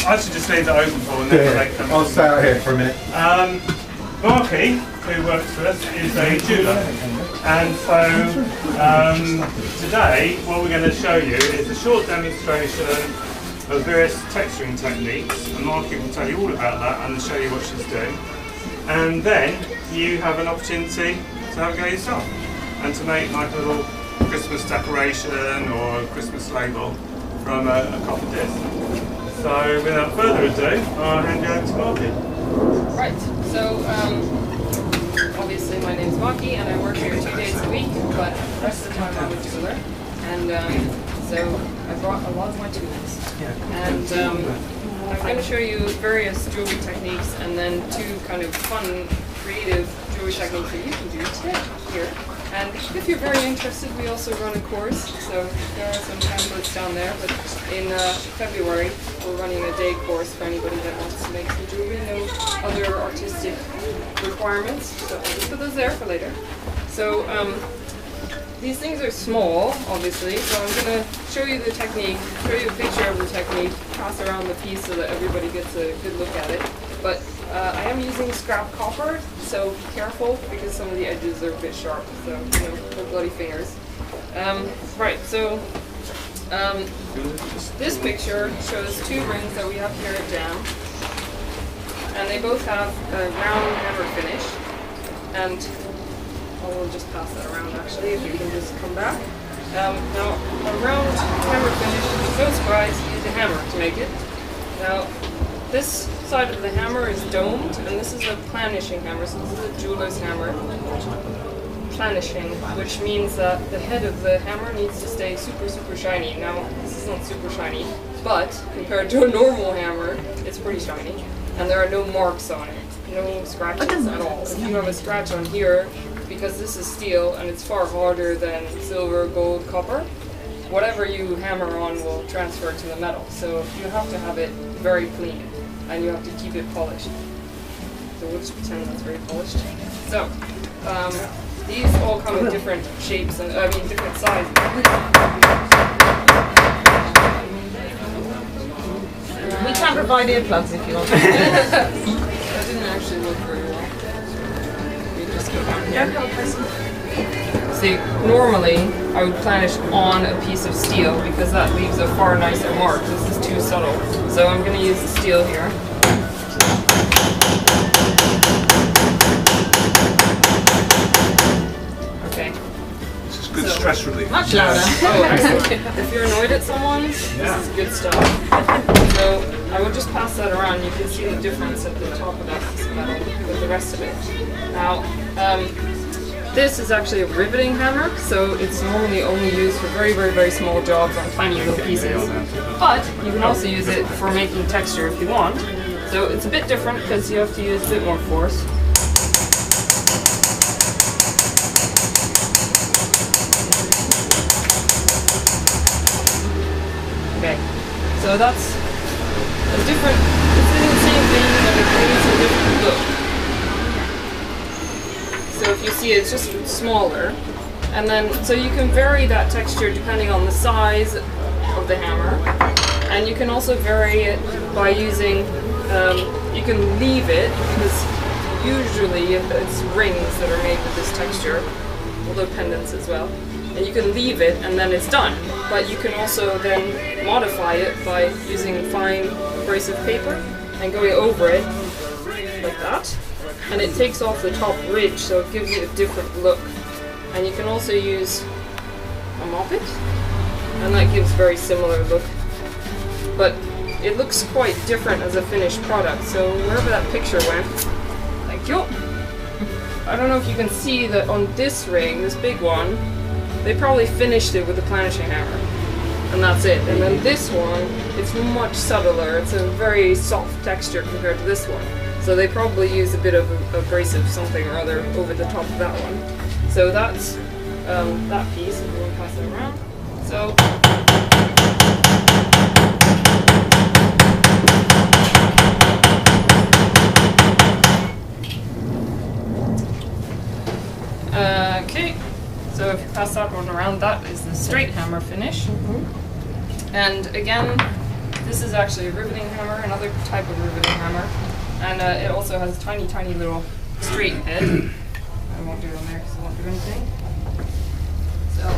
I should just leave it open for and then I'll stay out here for a minute. Marky, who works for us, is a jeweller, and so today what we're going to show you is a short demonstration of various texturing techniques, and Marky will tell you all about that and show you what she's doing, and then you have an opportunity to have a go yourself and to make like a little Christmas decoration or a Christmas label from a copper disc. So without further ado, I'll hand you over to Marky. Right, so obviously my name's Marky and I work here 2 days a week, but the rest of the time I'm a jeweller, and so I brought a lot of my tools. And I'm going to show you various jewellery techniques and then 2 kind of fun, creative jewellery techniques that you can do today here. And if you're very interested, we also run a course, so there are some pamphlets down there, but in February we're running a day course for anybody that wants to make some jewellery, no other artistic requirements, so I'll just put those there for later. So these things are small, obviously, so I'm going to show you the technique, show you a picture of the technique, pass around the piece so that everybody gets a good look at it. But I am using scrap copper, so be careful because some of the edges are a bit sharp, so no bloody fingers. Right, so this picture shows 2 rings that we have here at Jam, and they both have a round hammer finish, and I will just pass that around actually, if you can just come back. Now, a round hammer finish, no surprise, you use a hammer to make it. Now, this side of the hammer is domed, and this is a planishing hammer, so this is a jeweler's hammer. Planishing, which means that the head of the hammer needs to stay super shiny. Now, this is not super shiny, but compared to a normal hammer, it's pretty shiny. And there are no marks on it, no scratches at all. If you have a scratch on here, because this is steel and it's far harder than silver, gold, copper, whatever you hammer on will transfer to the metal. So you have to have it very clean, and you have to keep it polished. So we'll just pretend that's very polished. So, these all come in different shapes and, different sizes. We can provide earplugs if you want. That didn't actually look very well. You just go down here. See, normally I would planish on a piece of steel because that leaves a far nicer mark. This is too subtle. So I'm going to use the steel here. Okay. This is good stress relief. Much louder. Oh, excellent. If you're annoyed at someone, this is good stuff. So I will just pass that around. You can see the difference at the top of that piece of metal with the rest of it. Now, this is actually a riveting hammer, so it's normally only used for very small jobs on tiny little pieces. But you can also use it for making texture if you want. So it's a bit different because you have to use a bit more force. Okay, so that's a different, it's doing the same thing, but it creates a different look. So if you see it's just smaller, and then so you can vary that texture depending on the size of the hammer, and you can also vary it by using, you can leave it, because usually it's rings that are made with this texture, although pendants as well, and you can leave it and then it's done. But you can also then modify it by using fine abrasive paper and going over it like that. And it takes off the top ridge, so it gives it a different look. And you can also use a moppet, and that gives a very similar look. But it looks quite different as a finished product, so wherever that picture went, thank you. I don't know if you can see that on this ring, this big one, they probably finished it with a planishing hammer. And that's it. And then this one, it's much subtler, it's a very soft texture compared to this one. So they probably use a bit of abrasive something or other over the top of that one. So that's that piece, if you want to pass it around. So okay, so if you pass that one around, that is the straight hammer finish. And again, This is actually a riveting hammer, another type of riveting hammer, and it also has a tiny, tiny little straight head. I won't do it on there because it won't do anything. So.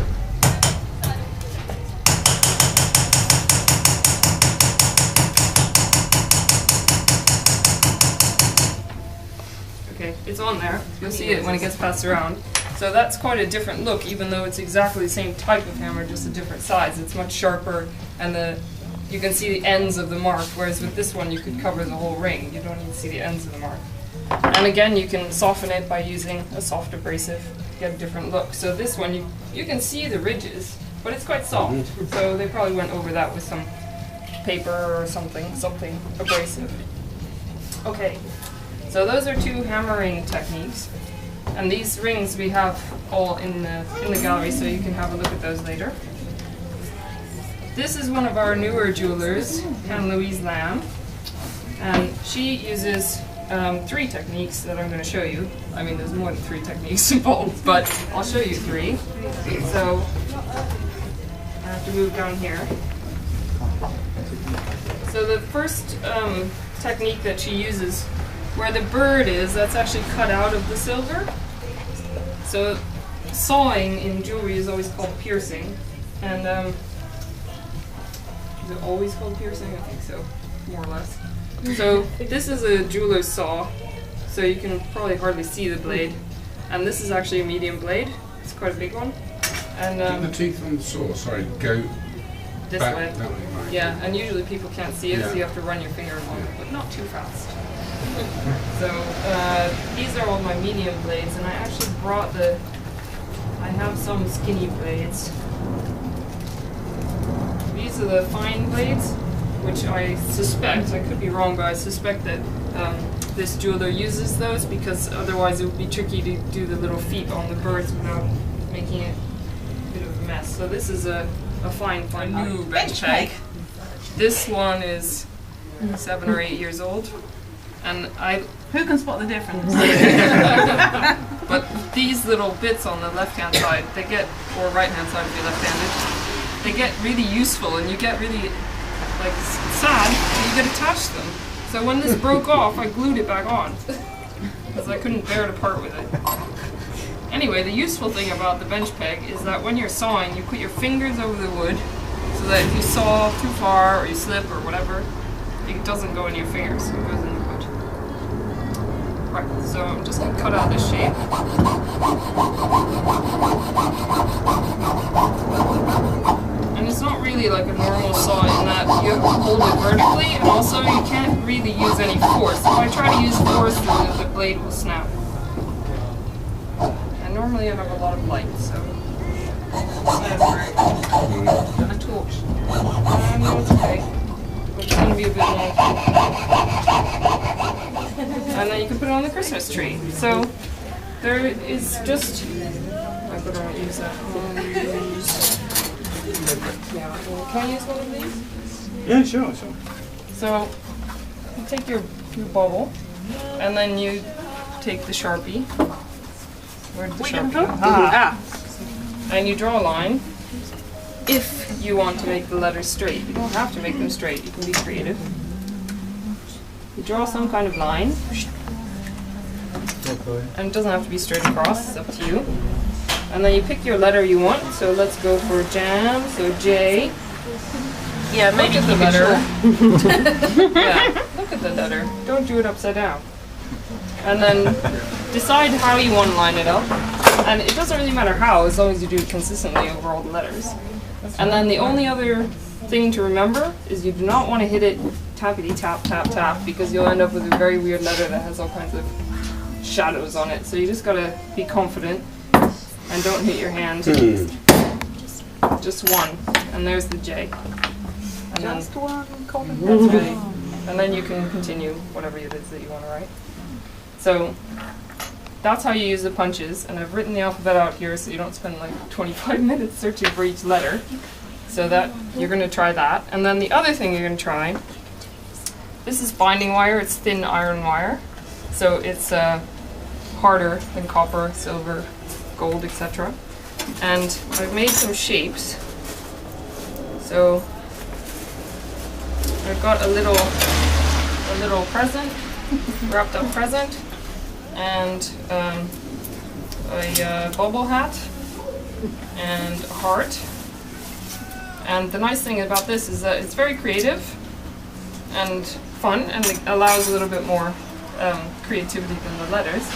Okay, it's on there. You'll see it when it gets passed around. So that's quite a different look, even though it's exactly the same type of hammer, just a different size. It's much sharper, and you can see the ends of the mark, whereas with this one you could cover the whole ring. You don't need to see the ends of the mark. And again, you can soften it by using a soft abrasive to get a different look. So this one, you can see the ridges, but it's quite soft. So they probably went over that with some paper or something abrasive. Okay. So those are two hammering techniques, and these rings we have all in the gallery, so you can have a look at those later. This is one of our newer jewelers, Louise Lamb, and she uses 3 techniques that I'm going to show you. I mean, there's more than 3 techniques involved, but I'll show you 3. So I have to move down here. So the first technique that she uses, where the bird is, that's actually cut out of the silver. So sawing in jewelry is always called piercing, and is it always called piercing? I think so, more or less. So this is a jeweler's saw, so you can probably hardly see the blade, and this is actually a medium blade. It's quite a big one. And the teeth on the saw, go this back way. that way, right? Yeah, and usually people can't see it, Yeah. so you have to run your finger along it, but not too fast. So these are all my medium blades, and I actually brought I have some skinny blades. These are the fine blades, which I suspect, I could be wrong, but I suspect that this jeweler uses those because otherwise it would be tricky to do the little feet on the birds without making it a bit of a mess. So this is a fine new bench peg. This one is 7 or 8 years old. And Who can spot the difference? but these little bits on the left-hand side, or right-hand side if you're left-handed, they get really useful, and you get really sad, and you get attached to them. So when this broke off, I glued it back on because I couldn't bear to part with it. Anyway, the useful thing about the bench peg is that when you're sawing, you put your fingers over the wood so that if you saw too far or you slip or whatever, it doesn't go in your fingers, it goes in the wood. Right, so I'm just going to cut out this shape. And it's not really like a normal saw in that you have to hold it vertically, and also you can't really use any force. If I try to use force, the blade will snap. And normally I have a lot of light, so that's great. And a torch. No, it's okay. It's going to be a bit long. And then you can put it on the Christmas tree. So there is just, I better not use that. Yeah, can I use one of these? Yeah, sure. So you take your bubble, and then you take the Sharpie. Where'd the Sharpie go? And you draw a line. If you want to make the letters straight, you don't have to make them straight. You can be creative. You draw some kind of line, and it doesn't have to be straight across. It's up to you. And then you pick your letter you want. So let's go for jam. So J. Yeah, Look at the letter. Yeah, look at the letter. Don't do it upside down. And then decide how you want to line it up. And it doesn't really matter how, as long as you do it consistently over all the letters. And then the only other thing to remember is you do not want to hit it tappity tap tap tap, because you'll end up with a very weird letter that has all kinds of shadows on it. So you just gotta be confident and don't hit your hand. Just one, and there's the J. And Just one comment. that's right. And then you can continue whatever it is that you want to write. So that's how you use the punches, and I've written the alphabet out here so you don't spend like 25 minutes searching for each letter. So that you're going to try that. And then the other thing you're going to try, this is binding wire, it's thin iron wire. So it's harder than copper, silver, gold, etc. And I've made some shapes. So I've got a little present, wrapped up present, and a bobble hat, and a heart. And the nice thing about this is that it's very creative and fun, and it allows a little bit more creativity than the letters.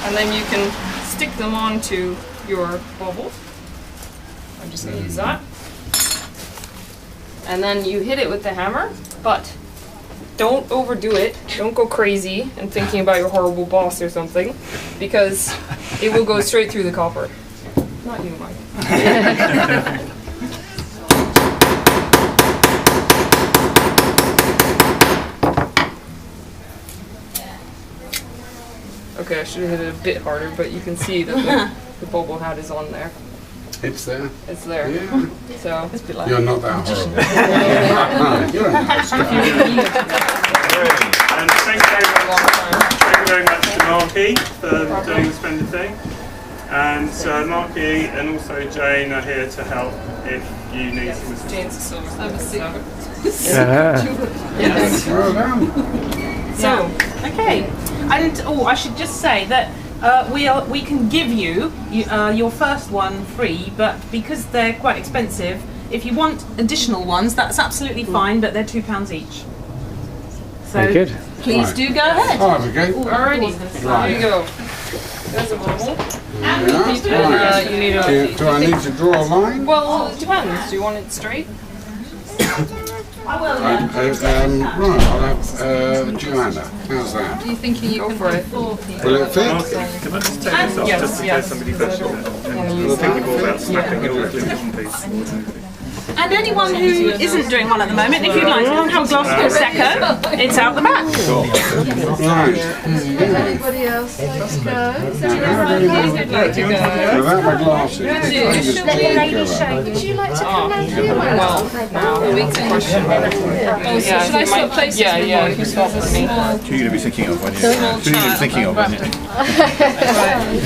And then you can stick them onto your bauble. I'm just going to use that. And then you hit it with the hammer, but don't overdo it. Don't go crazy and thinking about your horrible boss or something, because it will go straight through the copper. Not you, Mike. Okay, I should have hit it a bit harder, but you can see that the bobble hat is on there. It's there. It's there. Yeah. So it's a bit like You're not that horrible. You're a nice guy. And thank you very much to Marky for doing the splendid thing. And Marky and also Jane are here to help if you need some assistance. Jane's a silver. Yes. Well done. So, okay. And I should just say that we can give you your first one free, but because they're quite expensive, if you want additional ones, that's absolutely fine, but they're £2 each. So Very good. please do go ahead. Oh, there we go. Alrighty, there you go. There's a bobble. Yeah. You need a. Do I need to draw a line? Well, it depends. Do you want it straight? Right, I'll have Joanna. How's that? Are you thinking you Go can for it. Will it fit? Can I just take this off just in case somebody fetches it? I'm thinking more about snapping it all into one piece. And anyone who isn't doing one at the moment, if you'd like to have a glass of Prosecco, it's out the back. Right. Anybody else like to go? Without my glasses. Let the lady show you. Would you like to come down here? Well, now the week's question. Oh, should I swap places? Yeah, yeah. You swap with me. Who are you going to be thinking of when you're thinking of when you're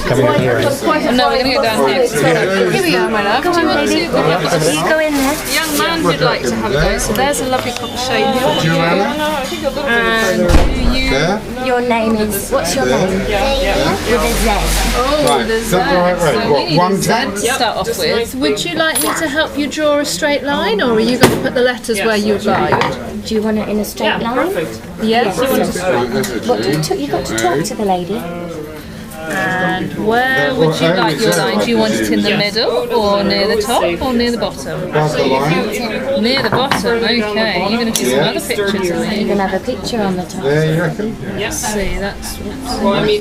Coming in here. No, we're going to go down here. Here we are, my love. Come on, lady. You go in there. The young man would like to have a go, so there's a lovely cup of shade. Joanna? And There? Your name is, what's your name? With a Z. Right. Is that the right way? What, 110? to start off with. Would you like me to help you draw a straight line, or are you going to put the letters where you'd like? Do you want it in a straight line? Yes. Right, there's a What G. you got to talk to the lady. And where would you like your line? Do you want it in the middle, or near the top, or near the bottom? That's the line. Near the bottom, okay. You're going to do some other pictures of You me. can have a picture on the top. There, you reckon? See, that's... Well, I mean,